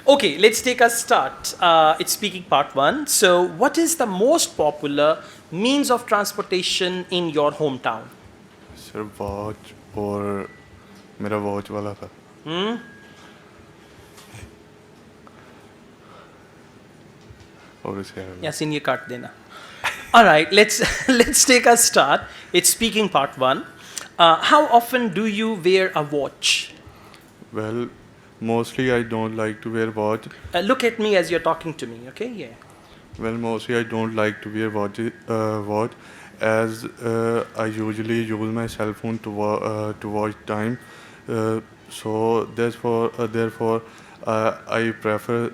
Okay, let's take a start. It's speaking part one. So, what is the most popular means of transportation in your hometown? Sir watch और मेरा watch वाला था और उसे Yasin, ye kaat dena. All right, let's let's take a start. It's speaking part one. How often do you wear a watch? well mostly I don't like to wear watch. Look at me as you're talking to me. Okay, yeah. Well, mostly I don't like to wear watch as I usually use my cell phone to watch time. So therefore I prefer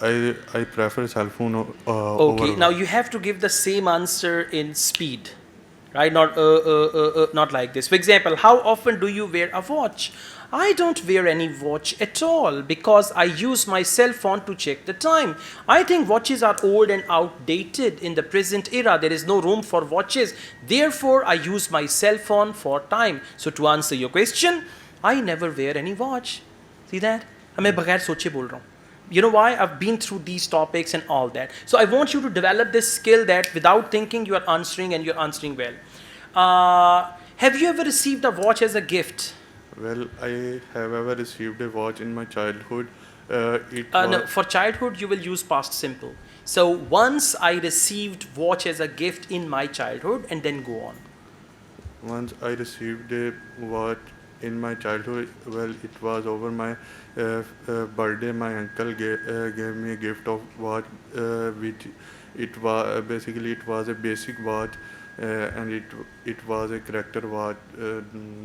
I prefer cell phone Okay, over now watch. you have to give the same answer in speed, right? Not like this. For example, how often do you wear a watch? I don't wear any watch at all because I use my cell phone to check the time. I think watches are old and outdated in the present era. There is no room for watches. Therefore, I use my cell phone for time. So to answer your question, I never wear any watch. See that? मैं बगैर सोचे बोल रहा हूँ. You know why? I've been through these topics and all that. So I want you to develop this skill that without thinking you are answering and you're answering well. Have you ever received a watch as a gift? Well, I have ever received a watch in my childhood. No, for childhood you will use past simple. So once I received watch as a gift in my childhood and then go on. Once I received a watch in my childhood. Well, it was over my birthday. My uncle gave me a gift of watch, which it was basically it was a basic watch, and it was a character watch,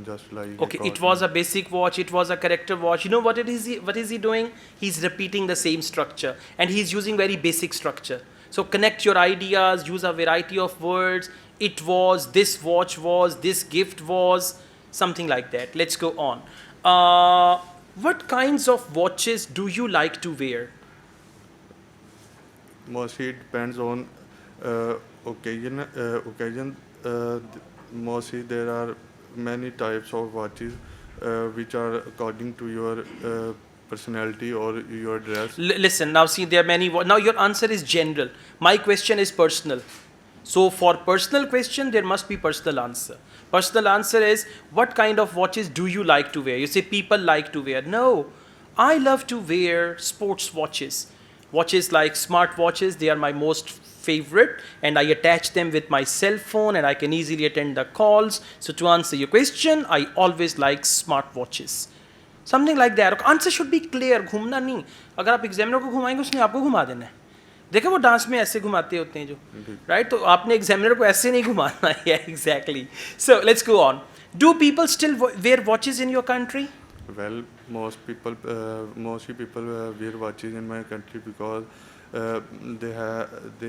just like. Okay, it was a basic watch. It was a character watch. You know what it is? What is he doing? He's repeating the same structure, and he's using very basic structure. So connect your ideas. Use a variety of words. It was, this watch was, this gift was, something like that. Let's go on. What kinds of watches do you like to wear? Mostly it depends on occasion. Mostly there are many types of watches which are according to your personality or your dress. Listen, now see, there are many. Now your answer is general. My question is personal. So for personal question, there must be personal answer. Personal answer is, what kind of watches do you like to wear? You say people like to wear. No, I love to wear sports watches. Watches like smart watches, they are my most favorite, and I attach them with my cell phone and I can easily attend the calls. So to answer your question, I always like smart watches. Something like that. Answer should be clear. घूमना नहीं. अगर आप examiner को घुमाएंगे उसने आपको घुमा देना है. देखो वो डांस में ऐसे घुमाते होते हैं जो, राइट? तो आपने एग्जामिनर को ऐसे नहीं घुमाना है. Exactly. So let's go on. Do people still wear watches in your country? Well, mostly people wear watches in my country because they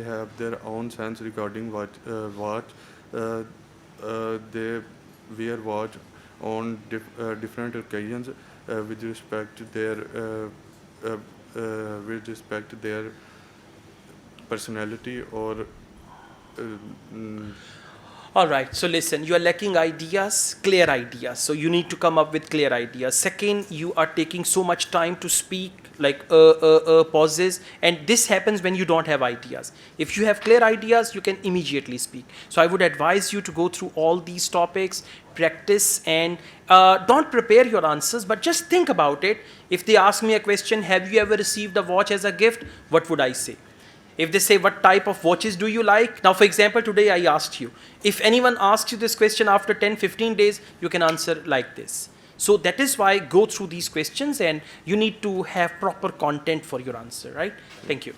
have their own sense regarding watch. They wear watch on different occasions with respect to their personality or. All right, so listen, you are lacking ideas, clear ideas. So you need to come up with clear ideas. Second, you are taking so much time to speak, like pauses, and this happens when you don't have ideas. If you have clear ideas, you can immediately speak. So I would advise you to go through all these topics, practice, and don't prepare your answers, but just think about it. If they ask me a question, have you ever received a watch as a gift? What would I say? If they say, what type of watches do you like? Now, for example, today I asked you. If anyone asks you this question after 10, 15 days, you can answer like this. So that is why go through these questions and you need to have proper content for your answer, right? Thank you.